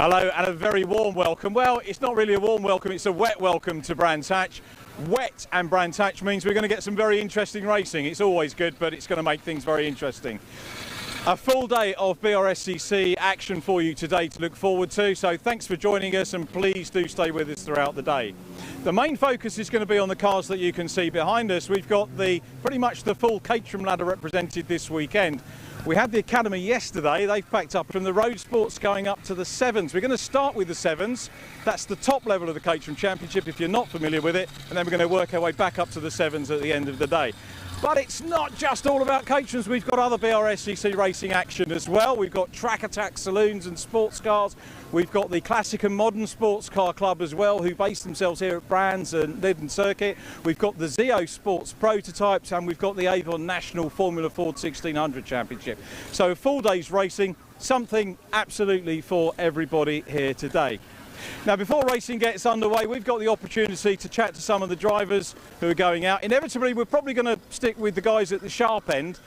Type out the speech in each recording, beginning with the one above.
Hello and a very warm welcome. Well, it's not really a warm welcome, it's a wet welcome to Brands Hatch. Wet and Brands Hatch means we're going to get some very interesting racing. It's always good, but it's going to make things very interesting. A full day of Brscc action for you today to look forward to, so thanks for joining us and please do stay with us throughout the day. The main focus is going to be on the cars that you can see behind us. We've got pretty much the full Caterham ladder represented this weekend. We had the Academy yesterday. They've packed up from the road sports going up to the sevens. We're going to start with the sevens. That's the top level of the Caterham Championship if you're not familiar with it, and then we're going to work our way back up to the sevens at the end of the day. But it's not just all about Caterhams. We've got other Brscc racing action as well. We've got track attack saloons and sports cars. We've got the classic and modern sports car club as well, who base themselves here at Brands Hatch Indy Circuit. We've got the Zeo Sports prototypes, and we've got the Avon National Formula Ford 1600 Championship. So a full day's racing, something absolutely for everybody here today. Now, before racing gets underway, we've got the opportunity to chat to some of the drivers who are going out. Inevitably, we're probably going to stick with the guys at the sharp end,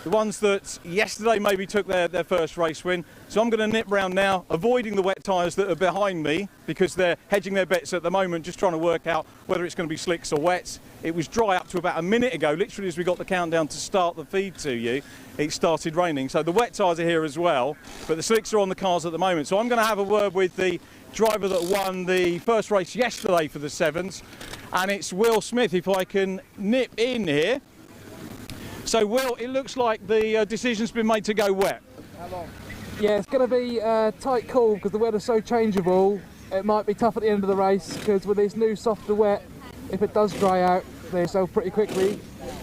the ones that yesterday maybe took their first race win. So I'm going to nip round now, avoiding the wet tyres that are behind me because they're hedging their bets at the moment, just trying to work out whether it's going to be slicks or wets. It was dry up to about a minute ago, literally as we got the countdown to start the feed to you, it started raining. So the wet tyres are here as well, but the slicks are on the cars at the moment. So I'm going to have a word with the driver that won the first race yesterday for the sevens, and it's Will Smith, if I can nip in here. So Will, it looks like the decision's been made to go wet. How long? Yeah, it's going to be a tight call because the weather's so changeable. It might be tough at the end of the race because with this new softer wet, if it does dry out, they sell pretty quickly.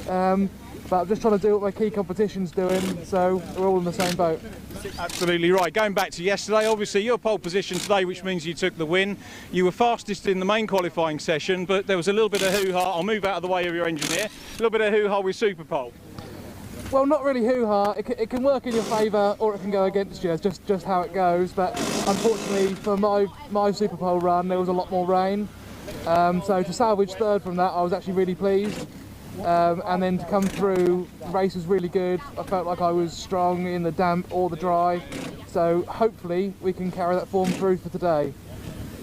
But I'm just trying to do what my key competition's doing, so we're all in the same boat. Absolutely right. Going back to yesterday, obviously you're pole position today, which means you took the win. You were fastest in the main qualifying session, but there was a little bit of hoo-ha. I'll move out of the way of your engineer. A little bit of hoo-ha with Super Pole. Well, not really hoo-ha. It can work in your favour or it can go against you. It's just how it goes. But unfortunately for my Super Pole run, there was a lot more rain. So to salvage third from that, I was actually really pleased. And then to come through, the race was really good. I felt like I was strong in the damp or the dry. So hopefully we can carry that form through for today.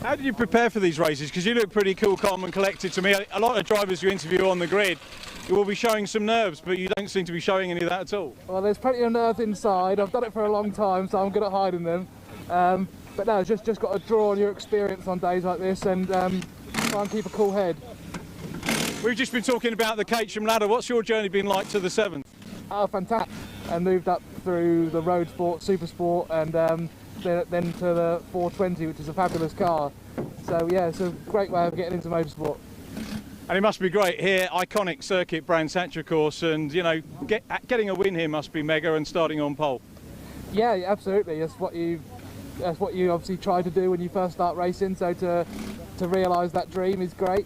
How did you prepare for these races? Because you look pretty cool, calm and collected to me. A lot of drivers you interview on the grid, you will be showing some nerves, but you don't seem to be showing any of that at all. Well, there's plenty of nerves inside. I've done it for a long time, so I'm good at hiding them. But no, just got to draw on your experience on days like this and try and keep a cool head. We've just been talking about the Caterham ladder. What's your journey been like to the sevens? Oh, fantastic. And moved up through the road sport, super sport, and then to the 420, which is a fabulous car. So yeah, it's a great way of getting into motorsport. And it must be great here, iconic circuit, Brands Hatch, of course, and you know, getting a win here must be mega, and starting on pole. Yeah, absolutely. That's what you obviously try to do when you first start racing. So to realise that dream is great.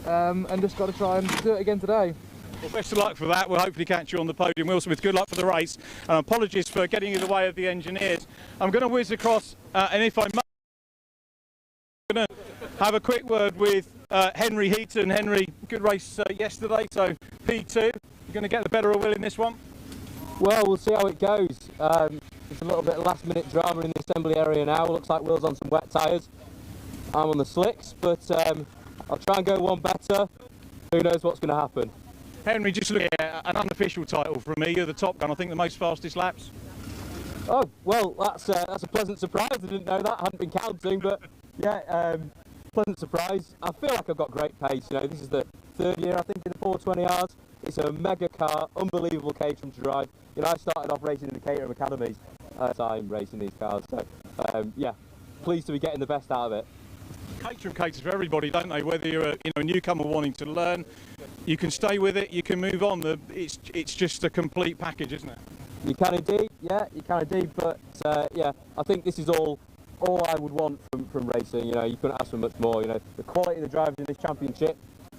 And just got to try and do it again today. Well, best of luck for that. We'll hopefully catch you on the podium. Will Smith, good luck for the race. And apologies for getting in the way of the engineers. I'm going to whiz across, and if I may, I'm going to have a quick word with Henry Heaton. Henry, good race yesterday, so P2. You're going to get the better of Will in this one? Well, we'll see how it goes. It's a little bit of last-minute drama in the assembly area now. Looks like Will's on some wet tyres. I'm on the slicks, but I'll try and go one better. Who knows what's going to happen? Henry, just looking at an unofficial title from me. You're the top gun, I think the most fastest laps. Oh, well, that's a pleasant surprise. I didn't know that. I hadn't been counting, but yeah, pleasant surprise. I feel like I've got great pace. You know, this is the third year, I think, in the 420Rs. It's a mega car, unbelievable Caterham to drive. You know, I started off racing in the Caterham Academies. Time racing these cars. So, yeah, pleased to be getting the best out of it. Caterham caters for everybody, don't they? Whether you're a newcomer wanting to learn, you can stay with it, you can move on. It's just a complete package, isn't it? You can indeed, yeah, you can indeed. But yeah, I think this is all I would want from racing. You know, you couldn't ask for much more. You know, the quality of the drivers in this championship,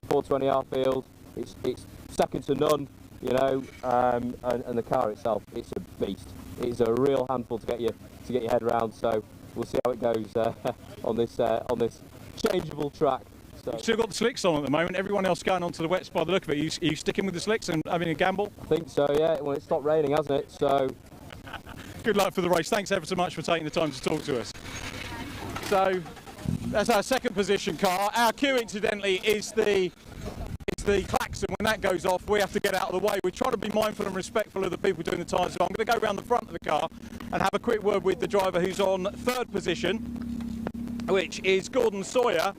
420R field, it's second to none. You know, and the car itself, it's a beast. It's a real handful to get your head around. So we'll see how it goes on this changeable track. So. You've still got the slicks on at the moment. Everyone else going on to the wets by the look of it. Are you sticking with the slicks and having a gamble? I think so, yeah. Well, it stopped raining, hasn't it? So good luck for the race. Thanks ever so much for taking the time to talk to us. So that's our second position car. Our cue, incidentally, is the klaxon. When that goes off, we have to get out of the way. We try to be mindful and respectful of the people doing the tyres. So I'm going to go around the front of the car and have a quick word with the driver who's on third position, which is Gordon Sawyer,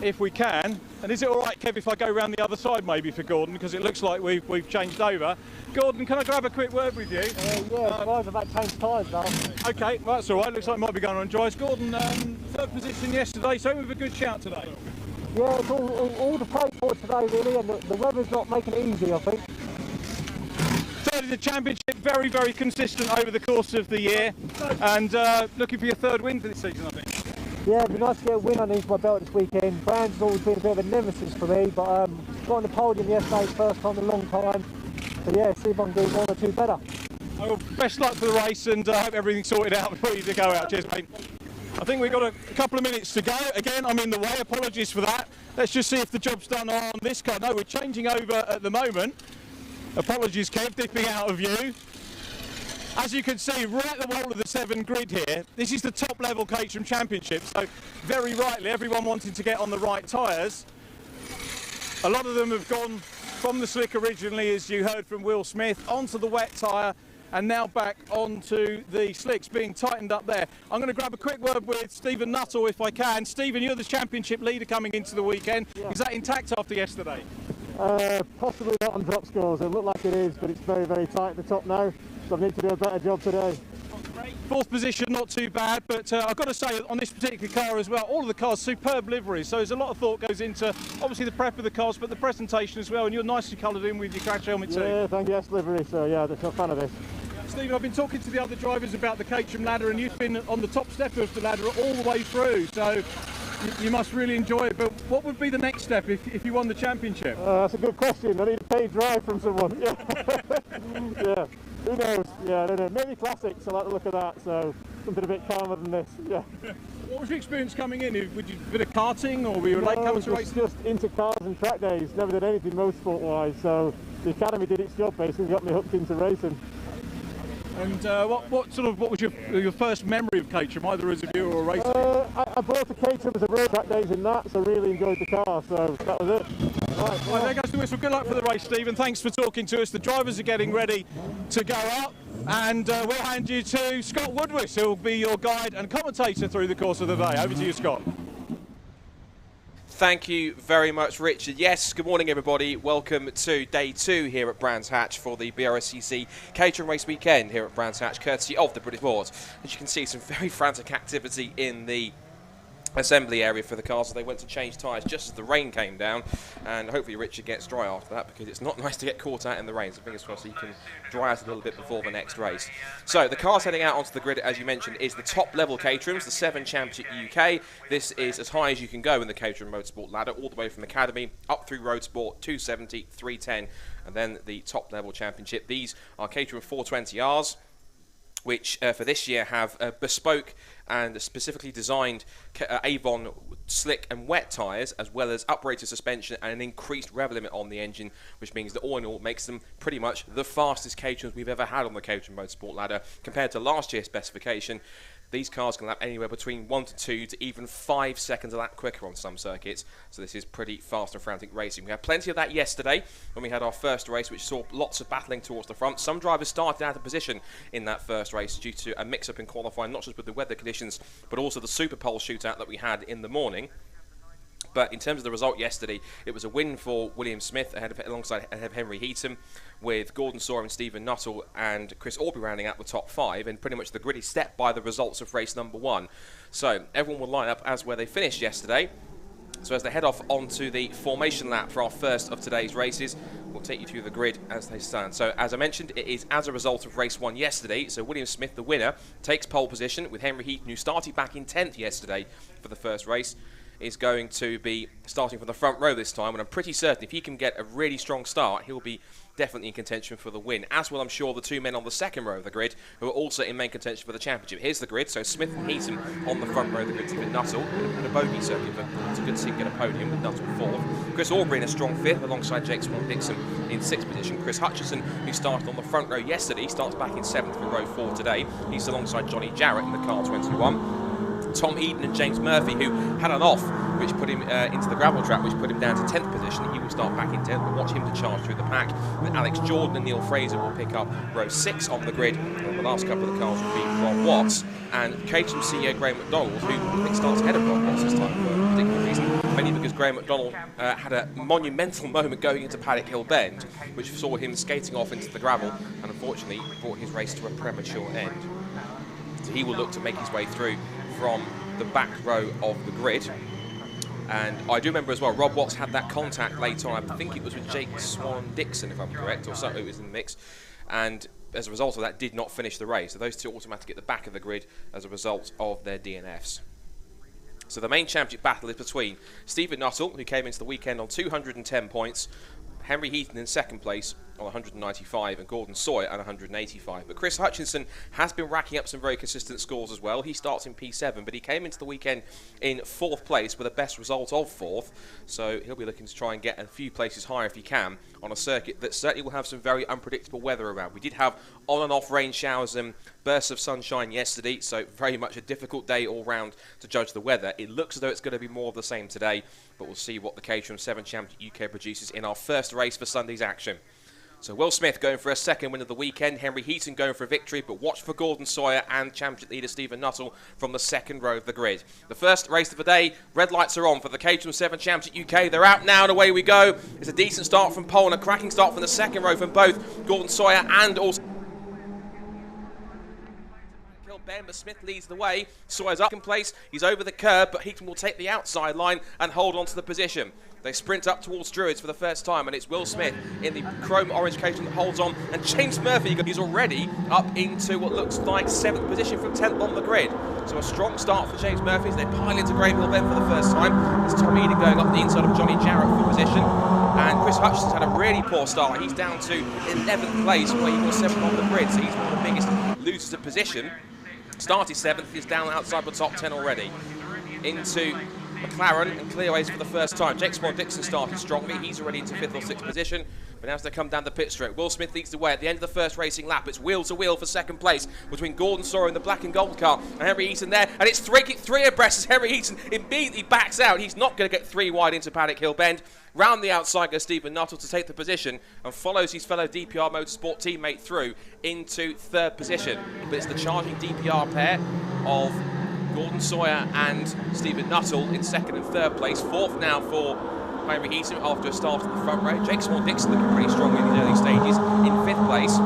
if we can. And is it all right, Kev, if I go around the other side maybe for Gordon, because it looks like we've changed over. Gordon, can I grab a quick word with you? Yeah, guys, I've had to change tyres now. Okay, well, that's all right. Looks like it might be going on dries. Gordon, third position yesterday, so with a good shout today. Yeah, it's all to play for today, really, and the weather's not making it easy, I think. Third in the championship, very, very consistent over the course of the year, and looking for your third win for this season, I think. Yeah, it'd be nice to get a win underneath my belt this weekend. Brands has always been a bit of a nemesis for me, but got on the podium yesterday, first time in a long time. So yeah, see if I can do one or two better. Well, best luck for the race, and I hope everything's sorted out before you go out. Cheers, mate. I think we've got a couple of minutes to go. Again, I'm in the way, apologies for that. Let's just see if the job's done on this car. No, we're changing over at the moment. Apologies, Kev, dipping out of view. As you can see, right at the wall of the 7 grid here, this is the top level Caterham Championship, so very rightly everyone wanting to get on the right tyres. A lot of them have gone from the slick originally, as you heard from Will Smith, onto the wet tyre, and now back onto the slicks being tightened up there. I'm going to grab a quick word with Stephen Nuttall if I can. Stephen, you're the championship leader coming into the weekend. Yeah. Is that intact after yesterday? Possibly not on drop scores. It looked like it is, but it's very, very tight at the top now. So I need to do a better job today. Fourth position, not too bad, but I've got to say, on this particular car as well, all of the cars, superb liveries, so there's a lot of thought goes into, obviously, the prep of the cars, but the presentation as well, and you're nicely coloured in with your crash helmet too. Yeah, thank you, yes, livery, so yeah, I'm a fan of this. Stephen, I've been talking to the other drivers about the Caterham ladder, and you've been on the top step of the ladder all the way through, so you must really enjoy it. But what would be the next step if you won the championship? That's a good question. I need a paid drive from someone. Yeah. Yeah. Who knows? Yeah, I don't know. Maybe classics. I like the look of that. So something a bit calmer than this. Yeah. What was your experience coming in? Would you a bit of karting, or were you a late comer to race? Just into cars and track days. Never did anything motorsport-wise. So the academy did its job basically, got me hooked into racing. And what was your first memory of Caterham, either as a viewer or a racer? I bought the Caterham as a road track days in that, so really enjoyed the car, so that was it. Right, there goes the whistle. Good luck for the race, Stephen. Thanks for talking to us. The drivers are getting ready to go up, and we'll hand you to Scott Woodward, who will be your guide and commentator through the course of the day. Over to you, Scott. Thank you very much, Richard. Yes, good morning, everybody. Welcome to day 2 here at Brands Hatch for the Brscc Caterham Race Weekend here at Brands Hatch, courtesy of the British Boards. As you can see, some very frantic activity in the assembly area for the cars, so they went to change tyres just as the rain came down, and hopefully Richard gets dry after that, because it's not nice to get caught out in the rain, so fingers crossed he can dry out a little bit before the next race. So the cars heading out onto the grid, as you mentioned, is the top level Caterhams, the 7 Championship UK. This is as high as you can go in the Caterham Motorsport ladder, all the way from Academy up through Road Sport, 270, 310, and then the top level Championship. These are Caterham 420Rs, which for this year have bespoke and specifically designed Avon slick and wet tyres, as well as uprated suspension and an increased rev limit on the engine, which means that all in all makes them pretty much the fastest Caterhams we've ever had on the Caterham Motorsport ladder. Compared to last year's specification, these cars can lap anywhere between 1 to 2 to even 5 seconds a lap quicker on some circuits, so this is pretty fast and frantic racing. We had plenty of that yesterday when we had our first race, which saw lots of battling towards the front. Some drivers started out of position in that first race due to a mix-up in qualifying, not just with the weather conditions, but also the Super Pole shootout that we had in the morning. But in terms of the result yesterday, it was a win for William Smith alongside Henry Heaton, with Gordon Sawyer and Stephen Nuttall and Chris Aubrey rounding out the top 5, and pretty much the grid is set by the results of race number 1. So everyone will line up as where they finished yesterday. So as they head off onto the formation lap for our first of today's races, we'll take you through the grid as they stand. So as I mentioned, it is as a result of race 1 yesterday. So William Smith, the winner, takes pole position, with Henry Heaton, who started back in 10th yesterday for the first race, is going to be starting from the front row this time, and I'm pretty certain if he can get a really strong start, he'll be definitely in contention for the win, as will, I'm sure, the 2 men on the second row of the grid, who are also in main contention for the championship. Here's the grid, so Smith and Heaton on the front row of the grid, with Nuttall in a bogey circuit, but it's a good to see him get a podium with Nuttall 4th. Chris Aubrey in a strong 5th, alongside Jake Swan-Dixon in 6th position. Chris Hutchison, who started on the front row yesterday, starts back in 7th for row 4 today. He's alongside Johnny Jarrett in the car 21. Tom Eden and James Murphy, who had an off, which put him into the gravel trap, which put him down to 10th position. He will start back in 10th, but watch him to charge through the pack. With Alex Jordan and Neil Fraser will pick up row 6 on the grid, and the last couple of the cars will be Rob Watts and Caterham CEO Graham McDonald, who I think starts ahead of Rob Watts this time for a particular reason, mainly because Graham McDonald had a monumental moment going into Paddock Hill Bend, which saw him skating off into the gravel, and unfortunately brought his race to a premature end. So he will look to make his way through from the back row of the grid. And I do remember as well, Rob Watts had that contact late on. I think it was with Jake Swan-Dixon, if I'm correct, or so it was in the mix. And as a result of that, did not finish the race. So those two automatically at the back of the grid as a result of their DNFs. So the main championship battle is between Stephen Nuttall, who came into the weekend on 210 points, Henry Heaton in second place on 195, and Gordon Sawyer at 185. But Chris Hutchinson has been racking up some very consistent scores as well. He starts in P7, but he came into the weekend in 4th place with a best result of 4th. So he'll be looking to try and get a few places higher if he can on a circuit that certainly will have some very unpredictable weather around. We did have on and off rain showers and bursts of sunshine yesterday, so very much a difficult day all round to judge the weather. It looks as though it's going to be more of the same today, but we'll see what the Caterham 7 Championship UK produces in our first race for Sunday's action. So Will Smith going for a second win of the weekend, Henry Heaton going for a victory, but watch for Gordon Sawyer and championship leader Stephen Nuttall from the second row of the grid. The first race of the day, red lights are on for the Caterham 7 Championship UK. They're out now and away we go. It's a decent start from Pole and a cracking start from the second row from both Gordon Sawyer and also Ben, but Smith leads the way. Sawyer's up in place, he's over the curb, but Heaton will take the outside line and hold on to the position. They sprint up towards Druids for the first time, and it's Will Smith in the chrome orange Caterham that holds on, and James Murphy is already up into what looks like 7th position from 10th on the grid. So a strong start for James Murphy as they pile into Graham Hill Bend for the first time. It's Tom Eden going up the inside of Johnny Jarrett for position, and Chris Hutchinson's had a really poor start. He's down to 11th place where he was 7th on the grid, so he's one of the biggest losers of position. Started 7th, is down outside the top 10 already. Into McLaren and clearways for the first time. Jake Swan-Dixon started strongly. He's already into 5th or 6th position. But now as they come down the pit straight, Will Smith leads the way. At the end of the first racing lap, it's wheel to wheel for second place between Gordon Sawyer in the black and gold car and Henry Heaton there. And it's three abreast as Henry Heaton immediately backs out. He's not going to get 3 wide into Paddock Hill Bend. Round the outside goes Stephen Nuttall to take the position and follows his fellow DPR Motorsport teammate through into 3rd position. But it's the charging DPR pair of Gordon Sawyer and Stephen Nuttall in 2nd and 3rd place. 4th now for Henry Heaton after a start in the front row. Jake Swan-Dixon looking pretty strong in the early stages in 5th place.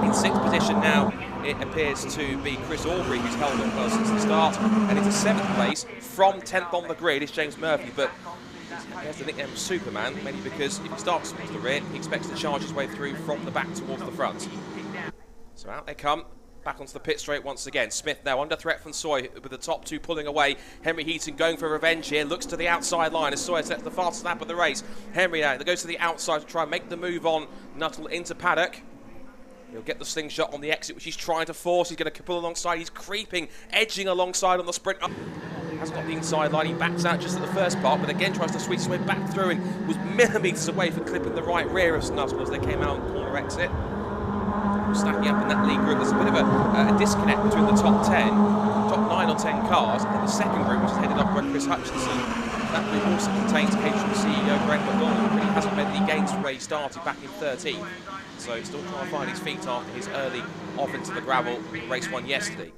In 6th position now, it appears to be Chris Aubrey, who's held it well since the start. And into 7th place from 10th on the grid is James Murphy. But he has the nickname of Superman, mainly because if he starts towards the rear, he expects to charge his way through from the back towards the front. So out they come. Back onto the pit straight once again. Smith now under threat from Sawyer with the top 2 pulling away. Henry Heaton going for revenge here. Looks to the outside line as Sawyer sets the fastest lap of the race. Henry now goes to the outside to try and make the move on Nuttall into Paddock. He'll get the slingshot on the exit, which he's trying to force. He's going to pull alongside. He's creeping, edging alongside on the sprint. Hasn't got the inside line. He backs out just at the first part, but again tries to squeeze his way back through and was millimetres away from clipping the right rear of Nuttall as they came out on the corner exit. Stacking up in that lead group, there's a bit of a disconnect between the top 10, top 9 or 10 cars, and the second group, which is headed up by Chris Hutchinson. That group also contains Caterham CEO Greg McDonald, who really hasn't made any gains from where he started back in 13th. So still trying to find his feet after his early off into the gravel race 1 yesterday.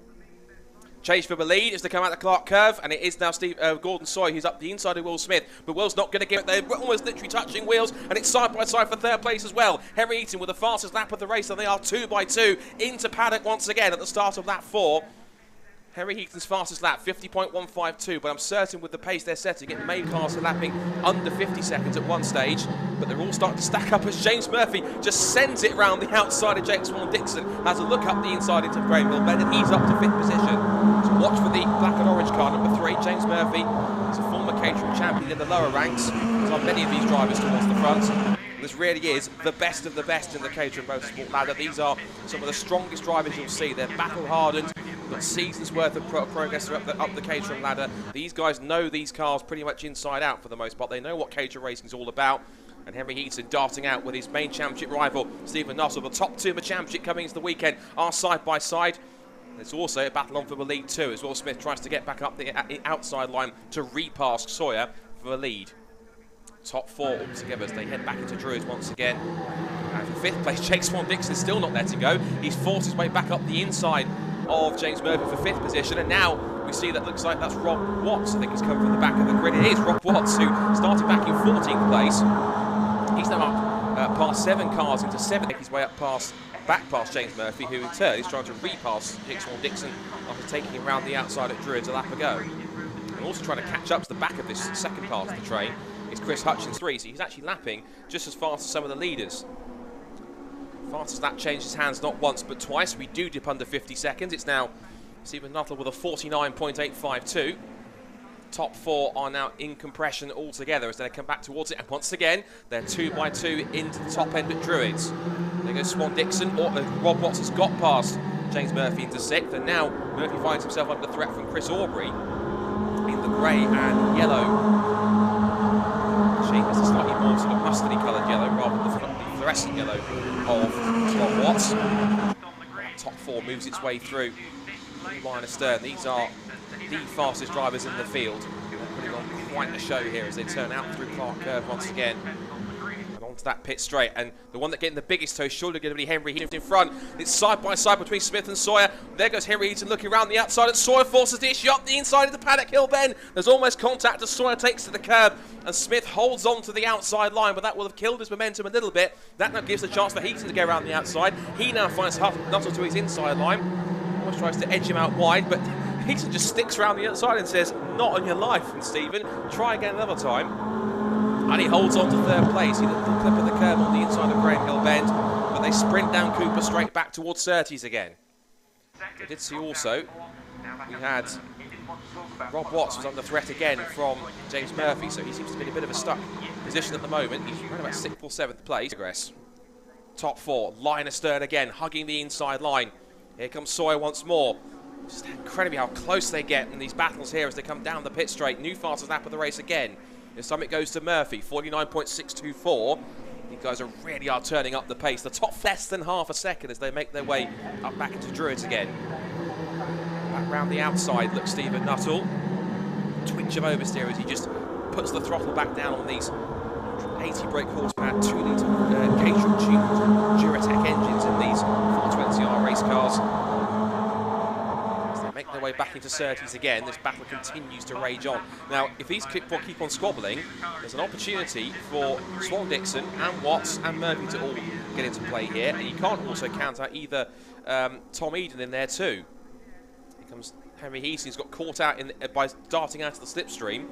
Chase for the lead as they come out the Clark curve, and it is now Gordon Sawyer who's up the inside of Will Smith, but Will's not going to give it. They're almost literally touching wheels, and it's side by side for 3rd place as well. Henry Heaton with the fastest lap of the race, and they are 2 by 2 into Paddock once again at the start of lap 4. Henry Heaton's fastest lap, 50.152, but I'm certain with the pace they're setting, it may cars are lapping under 50 seconds at one stage, but they're all starting to stack up as James Murphy just sends it round the outside of Jake Swan-Dixon, has a look up the inside into Graham Hill Bend, and he's up to 5th position. So watch for the black and orange car, number 3, James Murphy. He's a former Caterham champion in the lower ranks. There's not many of these drivers towards the front. This really is the best of the best in the Caterham Motorsport ladder. These are some of the strongest drivers you'll see. They're battle-hardened, got seasons worth of progress up the Caterham ladder. These guys know these cars pretty much inside out for the most part. They know what Caterham racing is all about. And Henry Heaton darting out with his main championship rival, Stephen Nuttall. The top 2 of the championship coming into the weekend are side by side. There's also a battle on for the lead too, as Will Smith tries to get back up the outside line to repass Sawyer for the lead. Top 4 all together as they head back into Druids once again. And for 5th place, Jake Swan-Dixon is still not letting go. He's forced his way back up the inside of James Murphy for 5th position, and now we see that looks like that's Rob Watts. I think he's come from the back of the grid. It is Rob Watts, who started back in 14th place. He's now up past 7 cars into 7th, making his way up back past James Murphy, who in turn is trying to repass Jake Swan-Dixon after taking him round the outside at Druids a lap ago. And also trying to catch up to the back of this second part of the train is Chris Hutchins 3, so he's actually lapping just as fast as some of the leaders. Fast as that changes hands not once but twice. We do dip under 50 seconds. It's now Stephen Nuttall with a 49.852. Top 4 are now in compression altogether as they come back towards it, and once again they're 2 by 2 into the top end at Druids. There goes Swan-Dixon. Rob Watts has got past James Murphy into 6th, and now Murphy finds himself under threat from Chris Aubrey in the grey and yellow. She has a slightly more sort of mustardy coloured yellow rather than the fluorescent yellow of Rob Watts. Top 4 moves its way through line astern. These are the fastest drivers in the field. They're putting on quite a show here as they turn out through Clark Curve once again. And onto that pit straight. And the one that getting the biggest toe is surely going to be Henry Heaton in front. It's side by side between Smith and Sawyer. There goes Henry Heaton looking around the outside, and Sawyer forces the issue up the inside of the paddock hill bend. There's almost contact as Sawyer takes to the curb, and Smith holds on to the outside line, but that will have killed his momentum a little bit. That now gives a chance for Heaton to go around the outside. He now finds Nuttall to his inside line. Almost tries to edge him out wide, but Heaton just sticks around the outside and says, "Not on your life, and Stephen, try again another time." And he holds on to 3rd place. He did the clip of the curb on the inside of Graham Hill Bend, but they sprint down Cooper straight back towards Surtees again. We did see also, we had Rob Watts was under threat again from James Murphy, so he seems to be in a bit of a stuck position at the moment. He's around about 6th or 7th place. Top 4, line astern again, hugging the inside line. Here comes Sawyer once more. Just incredibly how close they get in these battles here as they come down the pit straight. New fastest lap of the race again. This time it goes to Murphy, 49.624. These guys are really turning up the pace. The top less than half a second as they make their way up back into Druids again. Back round the outside looks Stephen Nuttall. Twitch of oversteer as he just puts the throttle back down on these 80 brake horsepower, 2-litre Caterham tuned Duratec engines in these 420R race cars. As they make their way back into Surtees again, this battle continues to rage on. Now, if these keep on squabbling, there's an opportunity for Swan-Dixon and Watts and Murphy to all get into play here, and you can't also count out either Tom Eden in there too. Here comes Henry Heaton, who's got caught out by darting out of the slipstream.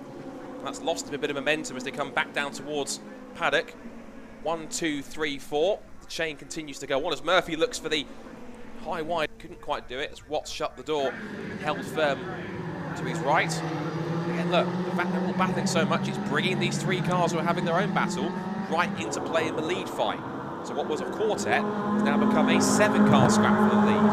That's lost a bit of momentum as they come back down towards paddock. 1, 2, 3, 4. The chain continues to go on as Murphy looks for the high wide. Couldn't quite do it as Watts shut the door and held firm to his right. Again, look, the fact they're all battling so much is bringing these 3 cars who are having their own battle right into play in the lead fight. So what was a quartet has now become a 7-car scrap for the lead.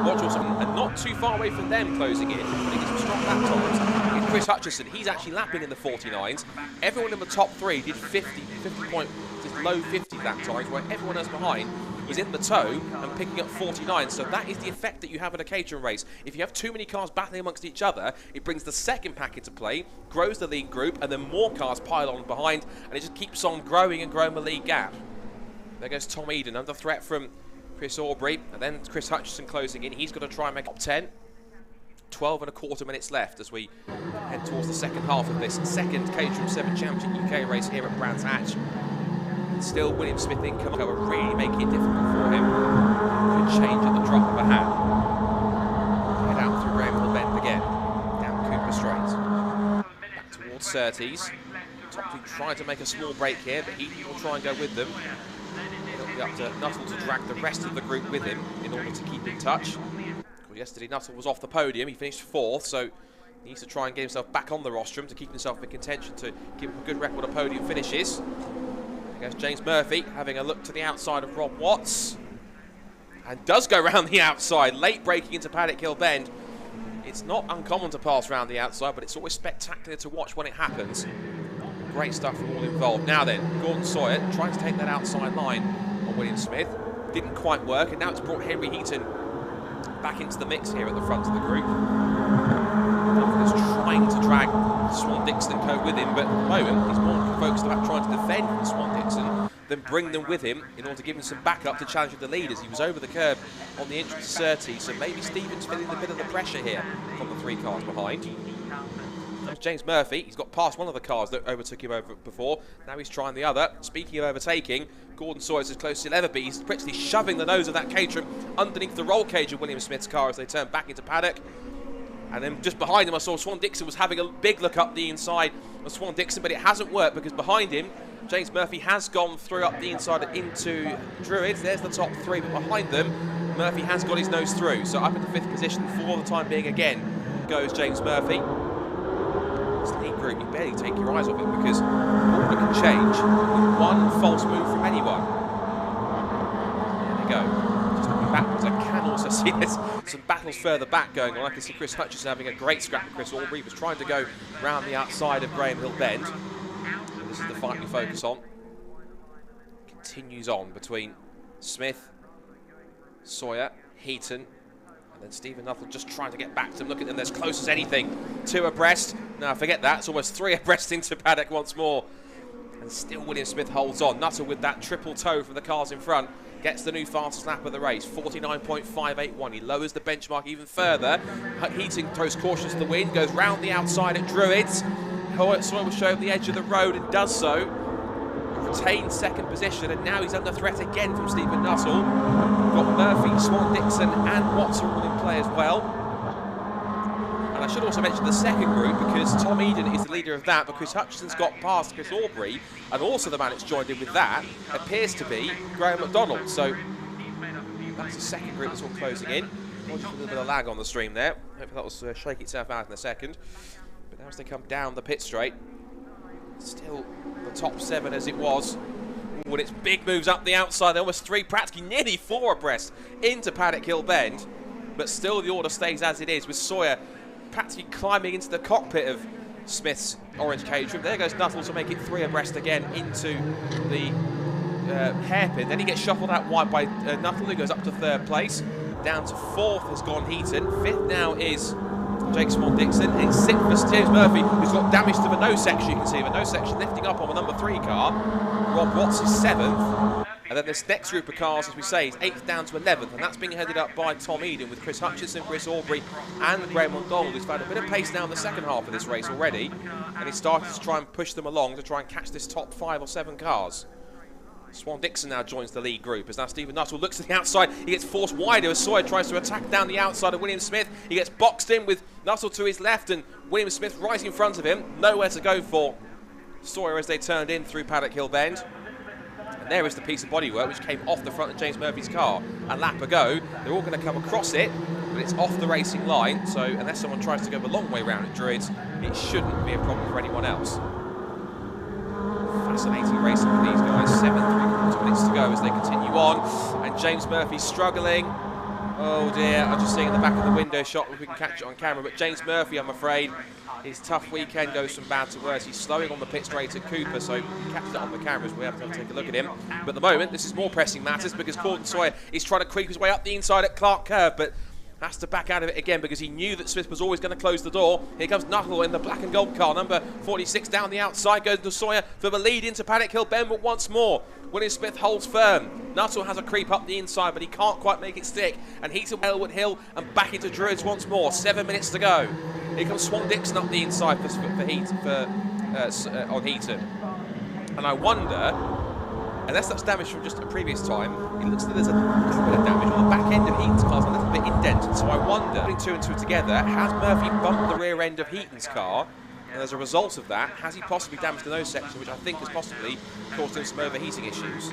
Watch also, and not too far away from them closing in, making some strong lap times. Chris Hutchison, he's actually lapping in the 49s. Everyone in the top 3 did 50 low 50 lap times, where everyone else behind was in the tow and picking up 49. So that is the effect that you have in a Caterham race. If you have too many cars battling amongst each other, it brings the second pack into play, grows the lead group, and then more cars pile on behind, and it just keeps on growing and growing the lead gap. There goes Tom Eden under threat from Chris Aubrey, and then Chris Hutchison closing in. He's got to try and make top 10. 12.25 minutes left as we head towards the second half of this second Caterham 7 Championship UK race here at Brands Hatch. And still William Smith in cover, really making it difficult for him. Could change at the drop of a hat. Head out through Graham Hill Bend again, down Cooper Straight. Back towards Surtees. Top 2 trying to make a small break here, but he will try and go with them. It'll be up to Nuttall to drag the rest of the group with him in order to keep in touch. Yesterday, Nuttall was off the podium. He finished 4th, so he needs to try and get himself back on the rostrum to keep himself in contention to give him a good record of podium finishes. There goes James Murphy having a look to the outside of Rob Watts. And does go round the outside, late braking into Paddock Hill Bend. It's not uncommon to pass round the outside, but it's always spectacular to watch when it happens. Great stuff from all involved. Now then, Gordon Sawyer trying to take that outside line on William Smith. Didn't quite work, and now it's brought Henry Heaton back into the mix here at the front of the group. He's trying to drag Swan Dixon and co with him, but at the moment he's more focused about trying to defend Swan Dixon than bring them with him in order to give him some backup to challenge with the leaders. He was over the curb on the entrance to 30, so maybe Stephen's feeling a bit of the pressure here from the 3 cars behind. There's James Murphy. He's got past one of the cars that overtook him over before. Now he's trying the other. Speaking of overtaking, Gordon Sawyer's as close as he'll ever be. He's practically shoving the nose of that Caterham underneath the roll cage of William Smith's car as they turn back into paddock. And then just behind him, I saw Swan Dixon was having a big look up the inside of Swan Dixon, but it hasn't worked because behind him, James Murphy has gone through up the inside into Druids. There's the top 3, but behind them, Murphy has got his nose through. So up in the 5th position for the time being again goes James Murphy. This lead group, you barely take your eyes off it because all that can change with one false move from anyone. There they go. Just looking backwards, I can also see there's some battles further back going on. I can see Chris Hutchison having a great scrap with Chris Aubrey. He was trying to go round the outside of Graham Hill Bend. This is the fight we focus on. Continues on between Smith, Sawyer, Heaton, and then Stephen Nuttall just trying to get back to them. Look at them, they're as close as anything. 2 abreast. No, forget that. It's almost 3 abreast into paddock once more. And still William Smith holds on. Nuttall with that triple toe from the cars in front gets the new fastest lap of the race, 49.581. He lowers the benchmark even further. Heaton throws caution to the wind, goes round the outside at Druids. Sawyer will show the edge of the road and does so. Retains 2nd position, and now he's under threat again from Stephen Nuttall. Got Murphy, Swan Dixon and Watson all in play as well. And I should also mention the 2nd group because Tom Eden is the leader of that, because Hutchison's got past Chris Aubrey, and also the man that's joined in with that appears to be Graham McDonald. So that's the 2nd group that's all closing in. A little bit of lag on the stream there. Hopefully that will shake itself out in a second. But now as they come down the pit straight, still the top 7 as it was. When it's big moves up the outside, they're almost 3, practically nearly 4 abreast into Paddock Hill Bend. But still the order stays as it is, with Sawyer practically climbing into the cockpit of Smith's orange Caterham. There goes Nuttall to make it 3 abreast again into the hairpin. Then he gets shuffled out wide by Nuttall, who goes up to 3rd place. Down to 4th has gone Heaton. 5th now is Jake Swan Dixon. In 6th for James Murphy, who's got damage to the nose section. You can see the nose section lifting up on the number 3 car. Rob Watts is 7th. And then this next group of cars, as we say, is 8th down to 11th. And that's being headed up by Tom Eden with Chris Hutchison, Chris Aubrey and Graham McDonald, who's found a bit of pace now in the 2nd half of this race already. And he's started to try and push them along to try and catch this top 5 or 7 cars. Swan Dixon now joins the lead group as now Stephen Nuttall looks to the outside. He gets forced wider as Sawyer tries to attack down the outside of William Smith. He gets boxed in with Nuttall to his left and William Smith right in front of him. Nowhere to go for Sawyer as they turned in through Paddock Hill Bend. And there is the piece of bodywork which came off the front of James Murphy's car a lap ago. They're all going to come across it, but it's off the racing line. So unless someone tries to go the long way round at Druids, it shouldn't be a problem for anyone else. Fascinating racing for these guys. 7.75 minutes to go as they continue on, and James Murphy's struggling. Oh dear, I'm just seeing in the back of the window shot if we can catch it on camera, but James Murphy, I'm afraid, his tough weekend goes from bad to worse. He's slowing on the pit straight at Cooper, so we can catch that on the cameras. We have to take a look at him. But at the moment, this is more pressing matters because Gordon Sawyer is trying to creep his way up the inside at Clark Curve, but has to back out of it again because he knew that Smith was always going to close the door. Here comes Nuttall in the black and gold car. Number 46 down the outside goes to Sawyer for the lead into Paddock Hill Bend, but once more, William Smith holds firm. Nuttall has a creep up the inside, but he can't quite make it stick. And he's at Elwood Hill and back into Druids once more. 7 minutes to go. Here comes Swan Dixon up the inside on Heaton. And I wonder, unless that's damage from just a previous time, it looks like there's a little bit of damage on the back end of Heaton's car, a little bit indented. So I wonder, putting 2 and 2 together, has Murphy bumped the rear end of Heaton's car? And as a result of that, has he possibly damaged the nose section, which I think has possibly caused him some overheating issues?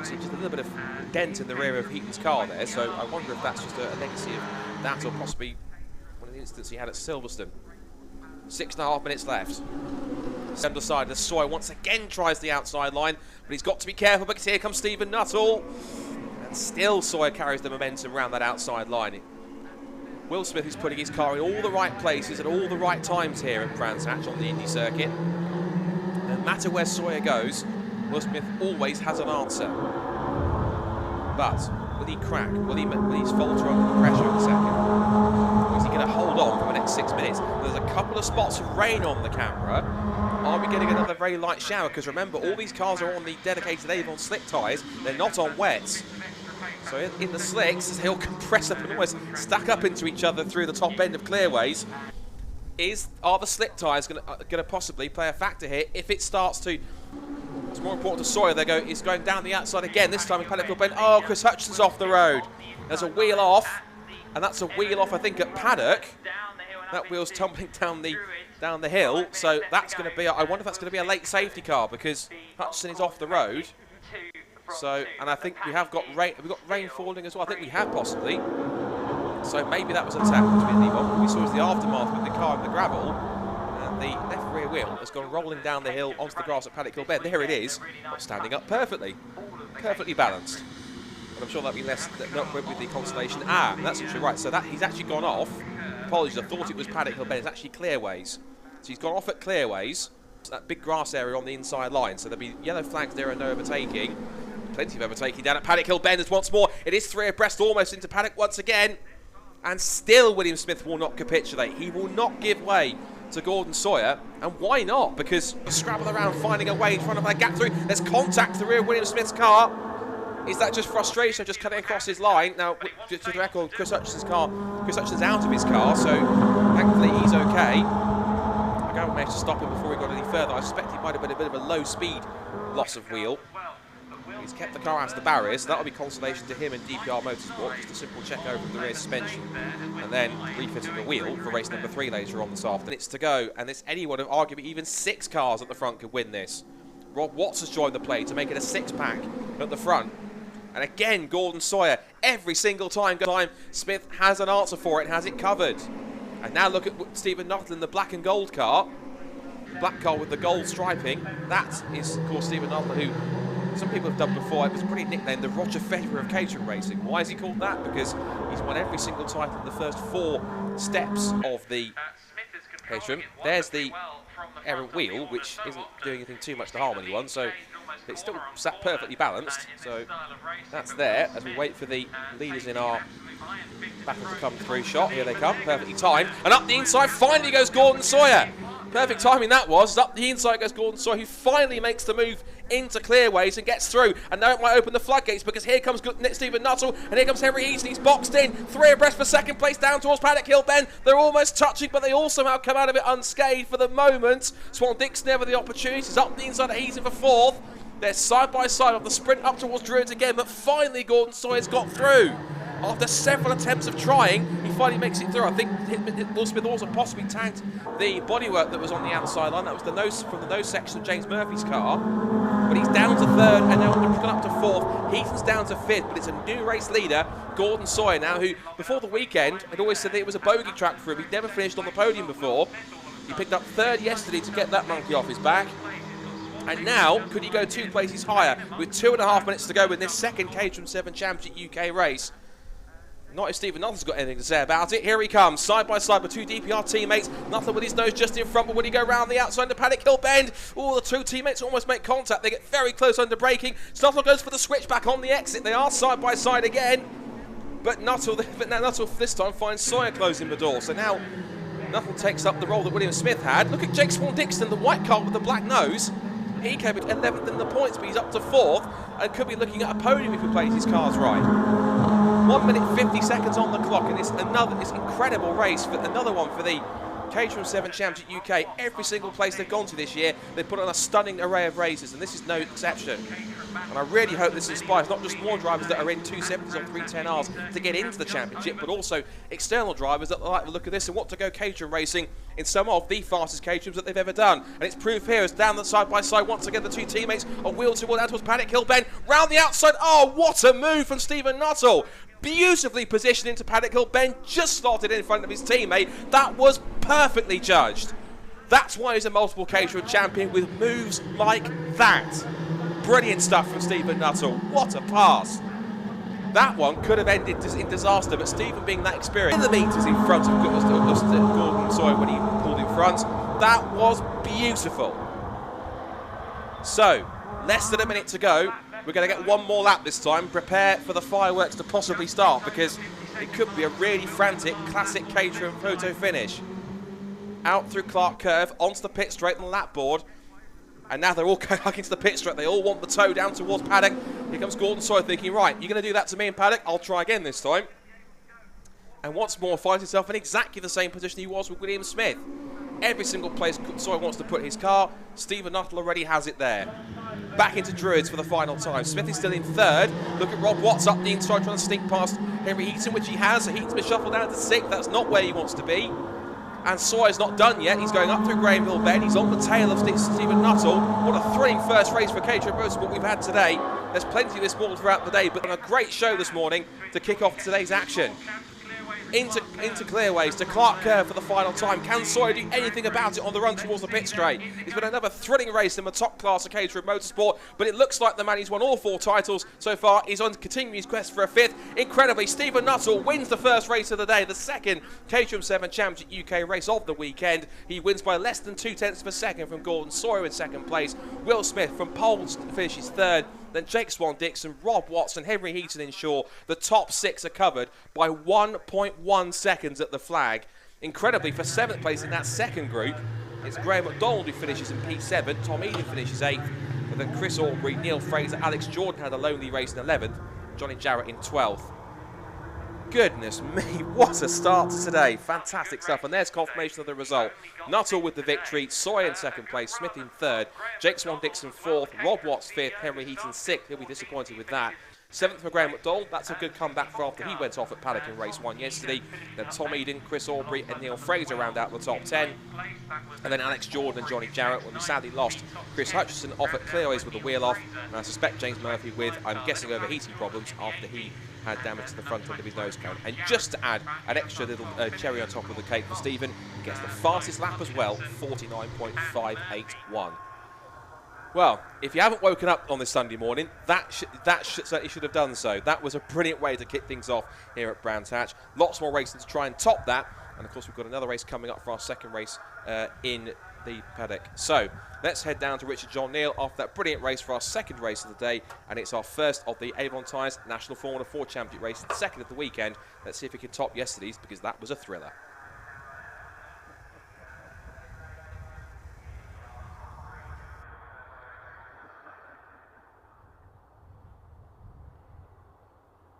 So just a little bit of dent in the rear of Heaton's car there, so I wonder if that's just a legacy of that or possibly one of the incidents he had at Silverstone. 6.5 minutes left. Centre side, the Sawyer once again tries the outside line, but he's got to be careful because here comes Stephen Nuttall. And still Sawyer carries the momentum around that outside line. Will Smith is putting his car in all the right places at all the right times here at Brands Hatch on the Indy Circuit. No matter where Sawyer goes, Will Smith always has an answer. But Will he crack? Will he falter under the pressure in a second? Or is he going to hold on for the next 6 minutes? There's a couple of spots of rain on the camera. Are we getting another very light shower? Because remember, all these cars are on the dedicated Avon slick tyres. They're not on wets. So in the slicks, as they all compress up and almost stack up into each other through the top end of clearways, are the slick tyres going to possibly play a factor here if it starts to? It's more important to Sawyer. He's going down the outside again. This time in Paddock Hill Bend. Oh, Chris Hutchinson's off the road. There's a wheel off, and that's a wheel off, I think, at Paddock. That wheel's tumbling down the hill. So that's going to be. I wonder if that's going to be a late safety car because Hutchinson is off the road. So, and I think we have got rain. We've got rain falling as well. I think we have possibly. So maybe that was an attack between the one. What we saw was the aftermath with the car and the gravel. And the left rear wheel has gone rolling down the hill onto the grass at Paddock Hill Bend. There it is, standing up perfectly balanced. And I'm sure that'll be less not with the constellation. That's actually right. So that he's actually gone off. Apologies, I thought it was Paddock Hill Bend. It's actually Clearways. So he's gone off at Clearways. It's that big grass area on the inside line. So there'll be yellow flags there and no overtaking. Plenty of overtaking down at Paddock Hill Bend as once more. It is 3 abreast almost into Paddock once again. And still William Smith will not capitulate. He will not give way to Gordon Sawyer. And why not? Because you scrabble around finding a way in front of that gap through. There's contact to the rear of William Smith's car. Is that just frustration, just cutting across his line? Now, to the record, Chris Hutchinson's out of his car, so thankfully he's okay. I haven't managed to stop him before he got any further. I suspect he might have been a bit of a low speed loss of wheel. He's kept the car out of the barriers, so that'll be consolation to him and DPR Motorsport. Just a simple check over the rear suspension and then refitting the wheel for race number 3 later on this afternoon. It's to go, and this anyone of arguably even 6 cars at the front could win this. Rob Watts has joined the play to make it a 6-pack at the front. And again, Gordon Sawyer, every single time Smith has an answer for it, has it covered. And now look at Stephen Nuttall in the black and gold car. Black car with the gold striping. That is, of course, Stephen Nuttall, who some people have done before. It was pretty nicknamed the Roger Federer of Caterham racing. Why is he called that? Because he's won every single title in the first 4 steps of the Caterham. There's the errant wheel, which isn't doing anything too much to harm anyone, so it's still sat perfectly balanced. So that's there as we wait for the leaders in our battle to come through shot. Here they come, perfectly timed. And up the inside, finally goes Gordon Sawyer. Perfect timing that was. Up the inside goes Gordon Sawyer, who finally makes the move into Clearways and gets through. And now it might open the floodgates because here comes Stephen Nuttall and here comes Henry Easton. He's boxed in. 3 abreast for second place down towards Paddock Hill Bend. They're almost touching, but they all somehow come out of it unscathed for the moment. Swan Dixon never the opportunities. Up the inside of Easton for 4th. They're side by side on the sprint up towards Druids again, but finally Gordon Sawyer's got through. After several attempts of trying, he finally makes it through. I think Will Smith also possibly tagged the bodywork that was on the outside line. That was the nose from the nose section of James Murphy's car. But he's down to 3rd and now gone up to 4th. Heaton's down to 5th, but it's a new race leader, Gordon Sawyer now, who before the weekend had always said that it was a bogey track for him. He'd never finished on the podium before. He picked up 3rd yesterday to get that monkey off his back. And now, could he go 2 places higher with 2.5 minutes to go in this second Caterham 7 Championship UK race? Not if Stephen Nuttall's got anything to say about it. Here he comes, side by side with 2 DPR teammates. Nuttall with his nose just in front, but when he go round the outside to Paddock Hill Bend, the 2 teammates almost make contact. They get very close under braking. Nuttall goes for the switchback on the exit. They are side by side again. But Nuttall this time finds Sawyer closing the door. So now Nuttall takes up the role that William Smith had. Look at Jake Swan Dixon, the white car with the black nose. He came at 11th in the points, but he's up to 4th and could be looking at a podium if he plays his cards right. 1 minute 50 seconds on the clock, and it's incredible race for another one for the Caterham 7 Championship UK. Every single place they've gone to this year, they've put on a stunning array of races, and this is no exception. And I really hope this inspires not just more drivers that are in 270s or 310Rs to get into the championship, but also external drivers that like the look of this and want to go Caterham racing in some of the fastest Caterhams that they've ever done. And it's proof here as down the side by side once again the 2 teammates are wheel to wheel down towards Paddock Hill Bend. Round the outside, oh what a move from Stephen Nuttall. Beautifully positioned into Paddock Hill Bend, just slotted in front of his teammate. That was perfectly judged. That's why he's a multiple Caterham champion, with moves like that. Brilliant stuff from Stephen Nuttall. What a pass. That one could have ended in disaster, but Stephen being that experienced, in the meters in front of Gordon Sawyer when he pulled in front, that was beautiful. So, less than a minute to go. We're going to get one more lap this time. Prepare for the fireworks to possibly start, because it could be a really frantic, classic Caterham photo finish. Out through Clark Curve, onto the pit straight on the lap board. And now they're all going back into the pit straight. They all want the toe down towards Paddock. Here comes Gordon Sawyer thinking, right, you're going to do that to me and Paddock? I'll try again this time. And once more finds himself in exactly the same position he was with William Smith. Every single place Sawyer wants to put his car, Stephen Nuttall already has it there. Back into Druids for the final time. Smith is still in third. Look at Rob Watts up the inside trying to sneak past Henry Heaton, which he has. Heaton's been shuffled down to 6th. That's not where he wants to be. And Sawyer's not done yet. He's going up through Graham Hill Bend. He's on the tail of Stephen Nuttall. What a thrilling first race for Caterham Motorsport we've had today. There's plenty of this ball throughout the day, but a great show this morning to kick off today's action. Into clearways to Clark Curve for the final time. Can Sawyer do anything about it on the run towards the pit straight? It's been another thrilling race in the top class of Caterham Motorsport, but it looks like the man who's won all 4 titles so far is on continuing his quest for a 5th. Incredibly, Stephen Nuttall wins the first race of the day, the second Caterham 7 Championship UK race of the weekend. He wins by less than 2/10 of a second from Gordon Sawyer in second place. Will Smith from pole finishes third. Then Jake Swan-Dixon, Rob Watts and Henry Heaton ensure the top 6 are covered by 1.1 seconds at the flag. Incredibly, for 7th place in that second group, it's Graham McDonald who finishes in P7, Tom Eden finishes 8th, and then Chris Aubrey, Neil Fraser, Alex Jordan had a lonely race in 11th, Johnny Jarrett in 12th. Goodness me, what a start to today. Fantastic stuff. And there's confirmation of the result. Nuttall with the victory, Sawyer in second place, Smith in third, Jake Swan-Dixon 4th, Rob Watts 5th, Henry Heaton 6th. He'll be disappointed with that. 7th for Graham McDonald. That's a good comeback for after he went off at Paddock in race 1 yesterday. Then Tom Eden, Chris Aubrey and Neil Fraser round out the top 10. And then Alex Jordan and Johnny Jarrett, when we sadly lost Chris Hutchison off at Clearways with the wheel off. And I suspect James Murphy with, I'm guessing, overheating problems after he had damage to the front end of his nose cone. And just to add an extra little cherry on top of the cake for Stephen, he gets the fastest lap as well, 49.581. Well, if you haven't woken up on this Sunday morning, that certainly should have done so. That was a brilliant way to kick things off here at Brands Hatch. Lots more racing to try and top that. And of course, we've got another race coming up for our second race in the paddock. So let's head down to Richard John Neal after that brilliant race for our second race of the day. And it's our first of the Avon Tyres National Formula 4 Championship race, the second of the weekend. Let's see if we can top yesterday's, because that was a thriller.